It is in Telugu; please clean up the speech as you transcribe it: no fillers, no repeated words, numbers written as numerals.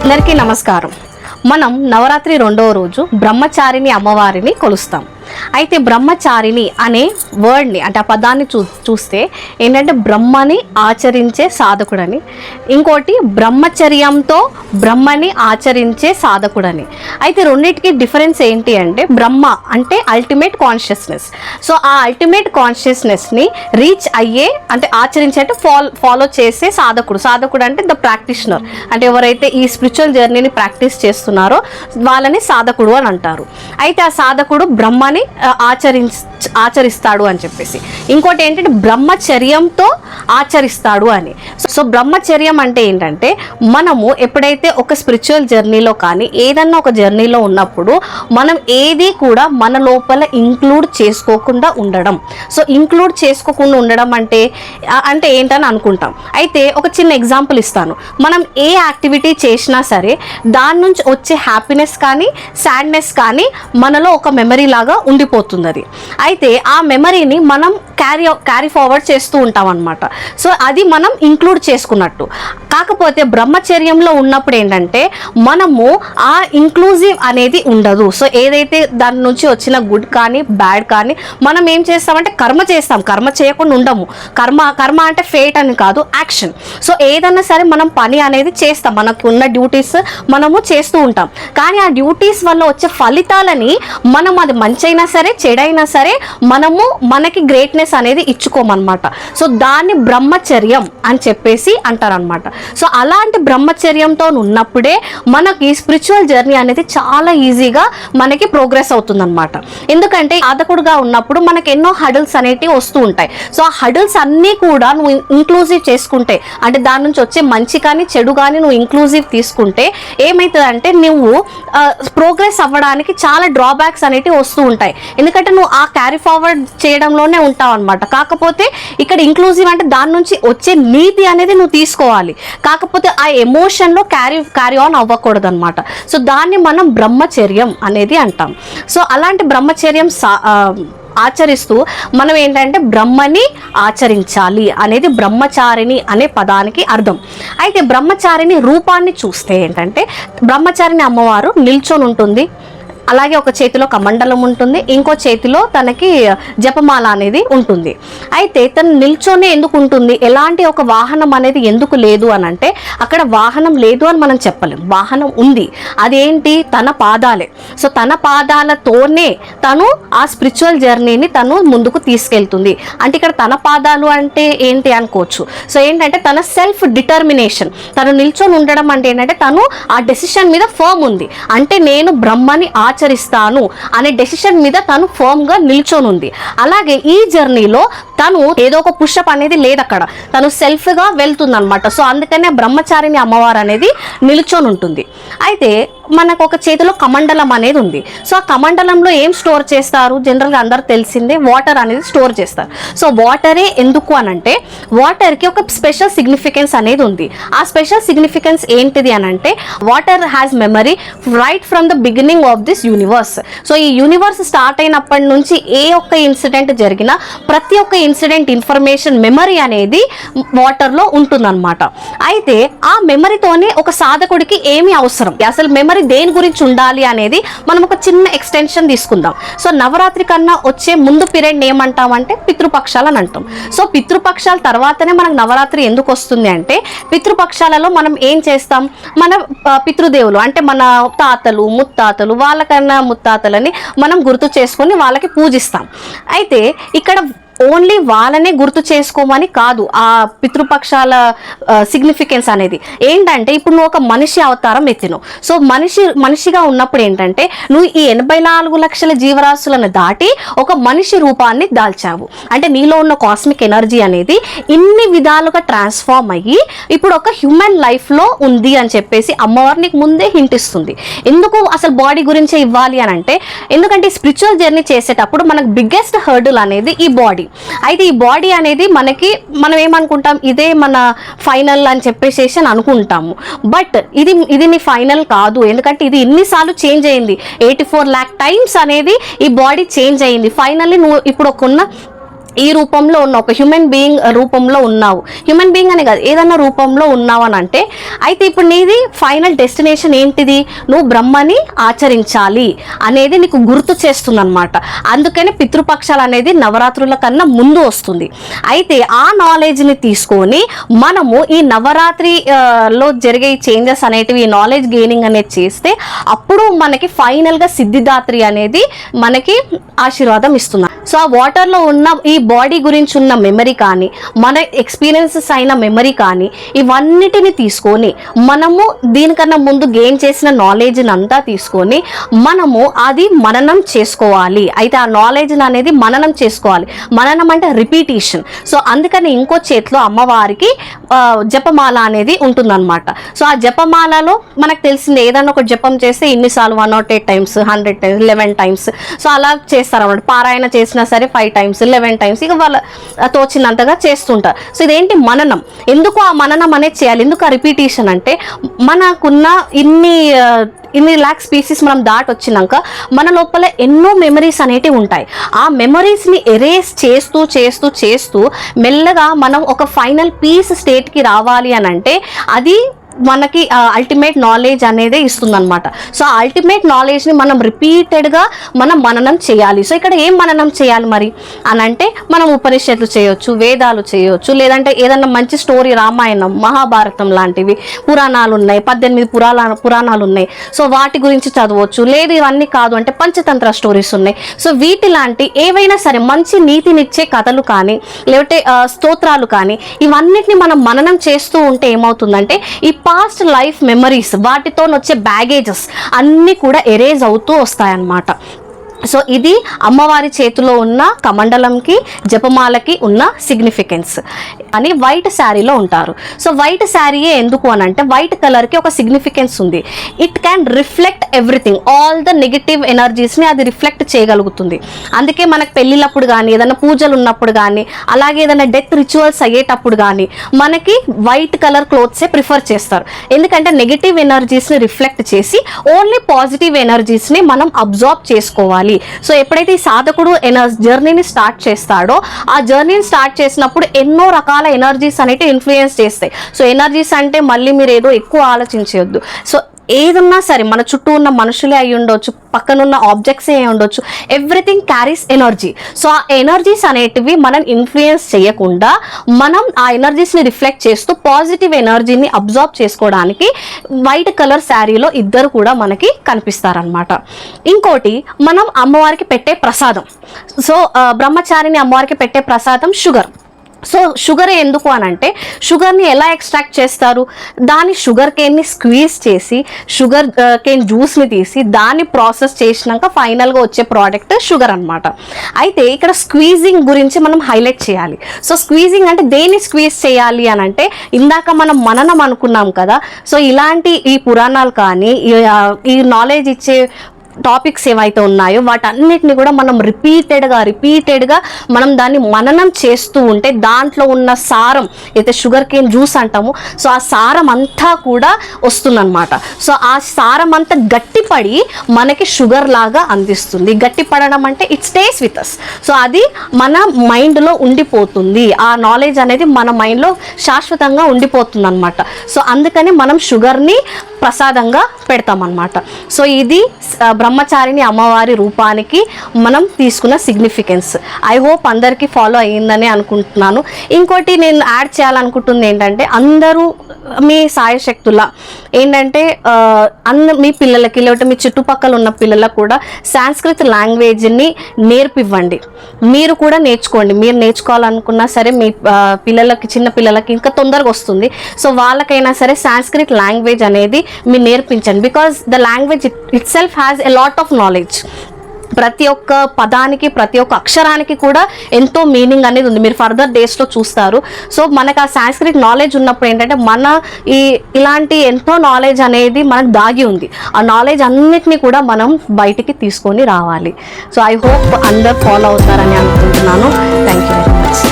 అందరికీ నమస్కారం. మనం నవరాత్రి 2వ రోజు బ్రహ్మచారిణి అమ్మవారిని కొలుస్తాం. అయితే బ్రహ్మచారిణి అనే వర్డ్ని అంటే ఆ పదాన్ని చూస్తే ఏంటంటే బ్రహ్మని ఆచరించే సాధకుడని, ఇంకోటి బ్రహ్మచర్యంతో బ్రహ్మని ఆచరించే సాధకుడని. అయితే రెండింటికి డిఫరెన్స్ ఏంటి అంటే బ్రహ్మ అంటే అల్టిమేట్ కాన్షియస్నెస్. సో ఆ అల్టిమేట్ కాన్షియస్నెస్ని రీచ్ అయ్యే అంటే ఆచరించే అంటే ఫాలో చేసే సాధకుడు. సాధకుడు అంటే ద ప్రాక్టీషనర్, అంటే ఎవరైతే ఈ స్పిరిచువల్ జర్నీని ప్రాక్టీస్ చేస్తున్నారో వాళ్ళని సాధకుడు అని అంటారు. అయితే ఆ సాధకుడు బ్రహ్మని ఆచరిస్తాడు అని చెప్పేసి. ఇంకోటి ఏంటంటే బ్రహ్మచర్యంతో ఆచరిస్తాడు అని. సో బ్రహ్మచర్యం అంటే ఏంటంటే మనము ఎప్పుడైతే ఒక స్పిరిచువల్ జర్నీలో కానీ ఏదన్నా ఒక జర్నీలో ఉన్నప్పుడు మనం ఏది కూడా మన లోపల ఇంక్లూడ్ చేసుకోకుండా ఉండడం. సో ఇంక్లూడ్ చేసుకోకుండా ఉండడం అంటే ఏంటని అనుకుంటాం. అయితే ఒక చిన్న ఎగ్జాంపుల్ ఇస్తాను. మనం ఏ యాక్టివిటీ చేసినా సరే దాని నుంచి వచ్చే హ్యాపీనెస్ కానీ సాడ్నెస్ కానీ మనలో ఒక మెమరీ లాగా ఉండిపోతుంది. అది అయితే ఆ మెమరీని మనం క్యారీ ఫార్వర్డ్ చేస్తూ ఉంటాం అన్నమాట. సో అది మనం ఇంక్లూడ్ చేసుకున్నట్టు. కాకపోతే బ్రహ్మచర్యంలో ఉన్నప్పుడు ఏంటంటే మనము ఆ ఇంక్లూజివ్ అనేది ఉండదు. సో ఏదైతే దాని నుంచి వచ్చిన గుడ్ కానీ బ్యాడ్ కానీ మనం ఏం చేస్తామంటే కర్మ చేస్తాం. కర్మ చేయకుండా ఉండము. కర్మ అంటే ఫేట్ అని కాదు, యాక్షన్. సో ఏదన్నా సరే మనం పని అనేది చేస్తాం, మనకు ఉన్న డ్యూటీస్ మనము చేస్తూ ఉంటాం. కానీ ఆ డ్యూటీస్ వల్ల వచ్చే ఫలితాలని మనం అది మంచి అయినా సరే చెడైనా సరే మనకి గ్రేట్నెస్ అనేది ఇచ్చుకోమన్నమాట. సో దాన్ని బ్రహ్మచర్యం అని చెప్పేసి అంటారనమాట. సో అలాంటి బ్రహ్మచర్యంతో ఉన్నప్పుడే మనకి స్పిరిచువల్ జర్నీ అనేది చాలా ఈజీగా మనకి ప్రోగ్రెస్ అవుతుందన్నమాట. ఎందుకంటే సాధకుడుగా ఉన్నప్పుడు మనకి ఎన్నో హడల్స్ అనేటివి వస్తూ ఉంటాయి. సో ఆ హడల్స్ అన్నీ కూడా నువ్వు ఇంక్లూజివ్ చేసుకుంటే అంటే దాని నుంచి వచ్చే మంచి కానీ చెడు కానీ నువ్వు ఇంక్లూజివ్ తీసుకుంటే ఏమవుతుందంటే నువ్వు ప్రోగ్రెస్ అవ్వడానికి చాలా డ్రాబ్యాక్స్ అనేటివి వస్తూ ఉంటాయి. ఎందుకంటే నువ్వు ఆ క్యారీ ఫార్వర్డ్ చేయడంలోనే ఉంటావు అనమాట. కాకపోతే ఇక్కడ ఇంక్లూజివ్ అంటే దాని నుంచి వచ్చే నీతి అనేది నువ్వు తీసుకోవాలి. కాకపోతే ఆ ఎమోషన్లో క్యారీ ఆన్ అవ్వకూడదు అనమాట. సో దాన్ని మనం బ్రహ్మచర్యం అనేది అంటాం. సో అలాంటి బ్రహ్మచర్యం ఆచరిస్తూ మనం ఏంటంటే బ్రహ్మని ఆచరించాలి అనేది బ్రహ్మచారిణి అనే పదానికి అర్థం. అయితే బ్రహ్మచారిణి రూపాన్ని చూస్తే ఏంటంటే బ్రహ్మచారిణి అమ్మవారు నిల్చొని ఉంటుంది. అలాగే ఒక చేతిలో కమండలం ఉంటుంది, ఇంకో చేతిలో తనకి జపమాల అనేది ఉంటుంది. అయితే తను నిల్చొని ఎందుకు ఉంటుంది, ఎలాంటి ఒక వాహనం అనేది ఎందుకు లేదు అని అంటే అక్కడ వాహనం లేదు అని మనం చెప్పలేం. వాహనం ఉంది, అదేంటి తన పాదాలే. సో తన పాదాలతోనే తను ఆ స్పిరిచువల్ జర్నీని తను ముందుకు తీసుకెళ్తుంది. అంటే ఇక్కడ తన పాదాలు అంటే ఏంటి అనుకోవచ్చు. సో ఏంటంటే తన సెల్ఫ్ డిటర్మినేషన్, తను నిల్చొని ఉండడం అంటే ఏంటంటే తను ఆ డెసిషన్ మీద ఫర్మ్ ఉంది. అంటే నేను బ్రహ్మని ఆచరిస్తాను అనే డెసిషన్ మీద తను ఫర్మ్ గా నిల్చొని ఉంది. అలాగే ఈ జర్నీలో తను ఏదో ఒక పుషప్ అనేది లేదు, అక్కడ తను సెల్ఫ్ గా వెళ్తుంది అనమాట. సో అందుకనే బ్రహ్మచారిణి అమ్మవారు అనేది నిల్చొని ఉంటుంది. అయితే మనకు ఒక చేతిలో కమండలం అనేది ఉంది. సో ఆ కమండలంలో ఏం స్టోర్ చేస్తారు, జనరల్గా అందరు తెలిసిందే వాటర్ అనేది స్టోర్ చేస్తారు. సో వాటరే ఎందుకు అనంటే వాటర్కి ఒక స్పెషల్ సిగ్నిఫికెన్స్ అనేది ఉంది. ఆ స్పెషల్ సిగ్నిఫికెన్స్ ఏంటిది అనంటే water has memory write from the beginning of this universe. So ఈ యూనివర్స్ స్టార్ట్ అయినప్పటి నుంచి ఏ ఒక్క ఇన్సిడెంట్ జరిగినా ప్రతి ఒక్క ఇన్సిడెంట్ ఇన్ఫర్మేషన్ మెమరీ అనేది వాటర్లో ఉంటుందన్నమాట. అయితే ఆ మెమరీతోనే ఒక సాధకుడికి ఏమి అవసరం, అసలు మెమరీ దేని గురించి ఉండాలి అనేది మనం ఒక చిన్న ఎక్స్టెన్షన్ తీసుకుందాం. సో నవరాత్రి కన్నా వచ్చే ముందు పీరియడ్ ఏమంటామంటే పితృపక్షాలు అని అంటాం. సో పితృపక్షాల తర్వాతనే మనకు నవరాత్రి ఎందుకు వస్తుంది అంటే పితృపక్షాలలో మనం ఏం చేస్తాం, మన పితృదేవులు అంటే మన తాతలు ముత్తాతలు వాళ్ళకన్నా ముత్తాతలని మనం గుర్తు చేసుకొని వాళ్ళకి పూజిస్తాం. అయితే ఇక్కడ ఓన్లీ వాళ్ళనే గుర్తు చేసుకోమని కాదు ఆ పితృపక్షాల సిగ్నిఫికెన్స్ అనేది. ఏంటంటే ఇప్పుడు నువ్వు ఒక మనిషి అవతారం ఎత్తిను. సో మనిషిగా ఉన్నప్పుడు ఏంటంటే నువ్వు ఈ 84 లక్షల జీవరాశులను దాటి ఒక మనిషి రూపాన్ని దాల్చావు. అంటే నీలో ఉన్న కాస్మిక్ ఎనర్జీ అనేది ఇన్ని విధాలుగా ట్రాన్స్ఫార్మ్ అయ్యి ఇప్పుడు ఒక హ్యూమన్ లైఫ్లో ఉంది అని చెప్పేసి అమ్మవారు నీకు ముందే హింట్ ఇస్తుంది. ఎందుకు అసలు బాడీ గురించే ఇవ్వాలి అని అంటే ఎందుకంటే స్పిరిచువల్ జర్నీ చేసేటప్పుడు మనకు బిగ్గెస్ట్ హర్డల్ అనేది ఈ బాడీ. అయితే ఈ బాడీ అనేది మనం ఏమనుకుంటాం, ఇదే మన ఫైనల్ అని చెప్పేసి అనుకుంటాము. బట్ ఇది నీ ఫైనల్ కాదు. ఎందుకంటే ఇది ఇన్నిసార్లు చేంజ్ అయింది, 84 lakh టైమ్స్ అనేది ఈ బాడీ చేంజ్ అయింది. ఫైనల్లీ నువ్వు ఇప్పుడు ఈ రూపంలో ఉన్న ఒక హ్యూమన్ బీయింగ్ రూపంలో ఉన్నావు, హ్యూమన్ బీయింగ్ అనే కాదు ఏదన్నా రూపంలో ఉన్నావు అని అంటే, అయితే ఇప్పుడు నీది ఫైనల్ డెస్టినేషన్ ఏంటిది, నువ్వు బ్రహ్మని ఆచరించాలి అనేది నీకు గుర్తు చేస్తుంది అనమాట. అందుకని పితృపక్షాలు అనేది నవరాత్రుల కన్నా ముందు వస్తుంది. అయితే ఆ నాలెడ్జ్ని తీసుకొని మనము ఈ నవరాత్రిలో జరిగే చేంజెస్ అనేటివి, ఈ నాలెడ్జ్ గెయినింగ్ అనేది చేస్తే అప్పుడు మనకి ఫైనల్గా సిద్ధిదాత్రి అనేది మనకి ఆశీర్వాదం ఇస్తుంది. సో ఆ వాటర్లో ఉన్న ఈ బాడీ గురించి ఉన్న మెమరీ కానీ, మన ఎక్స్పీరియన్సెస్ అయిన మెమరీ కానీ, ఇవన్నిటిని తీసుకొని మనము దీనికన్నా ముందు గెయిన్ చేసిన నాలెడ్జ్ని అంతా తీసుకొని మనము అది మననం చేసుకోవాలి. అయితే ఆ నాలెడ్జ్ని అనేది మననం చేసుకోవాలి. మననం అంటే రిపీటేషన్. సో అందుకని ఇంకో చేతిలో అమ్మవారికి జపమాల అనేది ఉంటుందన్నమాట. సో ఆ జపమాలలో మనకు తెలిసింది ఏదన్నా ఒక జపం చేస్తే ఇన్నిసార్లు 108 టైమ్స్, 100 టైమ్స్, 11 టైమ్స్, సో అలా చేస్తారన్నమాట. పారాయణ చేసినా సరే 5 టైమ్స్, 11 టైమ్స్, ఇక వాళ్ళ తోచినంతగా చేస్తుంటారు. సో ఇదేంటి మననం. ఎందుకు ఆ మననం అనేది చేయాలి, ఎందుకు ఆ రిపీటేషన్ అంటే మనకున్న ఇన్ని ల్యాక్ స్పీసీస్ మనం దాటి వచ్చినాక మన లోపల ఎన్నో మెమరీస్ అనేటివి ఉంటాయి. ఆ మెమరీస్ని ఎరేస్ చేస్తూ చేస్తూ చేస్తూ మెల్లగా మనం ఒక ఫైనల్ పీస్ స్టేట్కి రావాలి అని అంటే అది మనకి అల్టిమేట్ నాలెడ్జ్ అనేది ఇస్తుందన్నమాట. సో ఆ అల్టిమేట్ నాలెడ్జ్ని మనం రిపీటెడ్గా మనం మననం చేయాలి. సో ఇక్కడ ఏం మననం చేయాలి మరి అని అంటే, మనం ఉపనిషత్తులు చేయొచ్చు, వేదాలు చేయొచ్చు, లేదంటే ఏదన్నా మంచి స్టోరీ, రామాయణం, మహాభారతం లాంటివి పురాణాలు ఉన్నాయి, 18 పురాణాలు ఉన్నాయి. సో వాటి గురించి చదవచ్చు. లేదు ఇవన్నీ కాదు అంటే పంచతంత్ర స్టోరీస్ ఉన్నాయి. సో వీటి లాంటి ఏవైనా సరే మంచి నీతినిచ్చే కథలు కానీ, లేకపోతే స్తోత్రాలు కానీ, ఇవన్నిటిని మనం మననం చేస్తూ ఉంటే ఏమవుతుందంటే ఈ పాస్ట్ లైఫ్ మెమరీస్, వాటితో వచ్చే బ్యాగేజెస్ అన్నీ కూడా ఎరేజ్ అవుతూ వస్తాయన్నమాట. సో ఇది అమ్మవారి చేతిలో ఉన్న కమండలంకి, జపమాలకి ఉన్న సిగ్నిఫికెన్స్ అని వైట్ శారీలో ఉంటారు. సో వైట్ శారీయే ఎందుకు అని అంటే, వైట్ కలర్కి ఒక సిగ్నిఫికెన్స్ ఉంది. It can reflect everything, all the negative ఎనర్జీస్ని అది రిఫ్లెక్ట్ చేయగలుగుతుంది. అందుకే మనకు పెళ్ళిళ్ళప్పుడు కానీ, ఏదైనా పూజలు ఉన్నప్పుడు కానీ, అలాగే ఏదైనా డెత్ రిచువల్స్ అయ్యేటప్పుడు కానీ మనకి వైట్ కలర్ క్లోత్సే ప్రిఫర్ చేస్తారు. ఎందుకంటే నెగిటివ్ ఎనర్జీస్ని రిఫ్లెక్ట్ చేసి ఓన్లీ పాజిటివ్ ఎనర్జీస్ని మనం అబ్జార్బ్ చేసుకోవాలి. సో ఎప్పుడైతే ఈ సాధకుడు జర్నీని స్టార్ట్ చేస్తాడో, ఆ జర్నీని స్టార్ట్ చేసినప్పుడు ఎన్నో రకాల ఎనర్జీస్ అనేవి ఇన్ఫ్లుయెన్స్ చేస్తాయి. సో ఎనర్జీస్ అంటే మళ్ళీ మీరు ఏదో ఎక్కువ ఆలోచించవద్దు. సో ఏదన్నా సరే మన చుట్టూ ఉన్న మనుషులే అయి ఉండొచ్చు, పక్కనున్న ఆబ్జెక్ట్సే అయి ఉండొచ్చు, ఎవ్రీథింగ్ క్యారీస్ ఎనర్జీ. సో ఆ ఎనర్జీస్ అనేటివి మనం ఇన్ఫ్లుయెన్స్ చేయకుండా మనం ఆ ఎనర్జీస్ని రిఫ్లెక్ట్ చేస్తూ పాజిటివ్ ఎనర్జీని అబ్జార్బ్ చేసుకోవడానికి వైట్ కలర్ శారీలో ఇద్దరు కూడా మనకి కనిపిస్తారనమాట. ఇంకోటి, మనం అమ్మవారికి పెట్టే ప్రసాదం. సో బ్రహ్మచారిని అమ్మవారికి పెట్టే ప్రసాదం షుగర్. సో షుగర్ ఎందుకు అని అంటే, షుగర్ని ఎలా ఎక్స్ట్రాక్ట్ చేస్తారు, దాని షుగర్ కేన్ని స్క్వీజ్ చేసి షుగర్ కేన్ జ్యూస్ని తీసి దాన్ని ప్రాసెస్ చేసినాక ఫైనల్గా వచ్చే ప్రోడక్ట్ షుగర్ అనమాట. అయితే ఇక్కడ స్క్వీజింగ్ గురించి మనం హైలైట్ చేయాలి. సో స్క్వీజింగ్ అంటే దేన్ని స్క్వీజ్ చేయాలి అని అంటే, ఇందాక మనం మననం అనుకున్నాం కదా. సో ఇలాంటి ఈ పురాణాలు కానీ, ఈ నాలెడ్జ్ ఇచ్చే టాపిక్స్ ఏవైతే ఉన్నాయో వాటన్నిటిని కూడా మనం రిపీటెడ్గా మనం దాన్ని మననం చేస్తూ ఉంటే దాంట్లో ఉన్న సారం, అయితే షుగర్ కేన్ జ్యూస్ అంటాము, సో ఆ సారం అంతా కూడా వస్తుందన్నమాట. సో ఆ సారం అంతా గట్టిపడి మనకి షుగర్ లాగా అందిస్తుంది. గట్టిపడడం అంటే it stays with us. So అది మన మైండ్లో ఉండిపోతుంది. ఆ నాలెడ్జ్ అనేది మన మైండ్లో శాశ్వతంగా ఉండిపోతుంది అనమాట. సో అందుకని మనం షుగర్ని ప్రసాదంగా పెడతామన్నమాట. సో ఇది బ్రహ్మచారిని అమ్మవారి రూపానికి మనం తీసుకున్న సిగ్నిఫికెన్స్. ఐ హోప్ అందరికీ ఫాలో అయ్యిందని అనుకుంటున్నాను. ఇంకోటి నేను యాడ్ చేయాలనుకుంటుంది ఏంటంటే, అందరూ మీ సాయశక్తుల ఏంటంటే మీ పిల్లలకి, లేకపోతే మీ చుట్టుపక్కల ఉన్న పిల్లలకు కూడా సాంస్క్రిట్ లాంగ్వేజ్ని నేర్పివ్వండి. మీరు కూడా నేర్చుకోండి. మీరు నేర్చుకోవాలనుకున్నా సరే మీ పిల్లలకి, చిన్న పిల్లలకి ఇంకా తొందరగా వస్తుంది. సో వాళ్ళకైనా సరే సాంస్క్రిట్ లాంగ్వేజ్ అనేది మీరు నేర్పించండి. Because the language it self has a lot of knowledge. ప్రతి ఒక్క పదానికి, ప్రతి ఒక్క అక్షరానికి కూడా ఎంతో మీనింగ్ అనేది ఉంది. మీరు ఫర్దర్ డేస్లో చూస్తారు. సో మనకు ఆ సాంస్క్రిట్ నాలెడ్జ్ ఉన్నప్పుడు ఏంటంటే మన ఇలాంటి ఎంతో నాలెడ్జ్ అనేది మనకు దాగి ఉంది. ఆ నాలెడ్జ్ అన్నిటినీ కూడా మనం బయటికి తీసుకొని రావాలి. సో ఐ హోప్ అందరు ఫాలో అవుతారని అనుకుంటున్నాను. Thank you very much.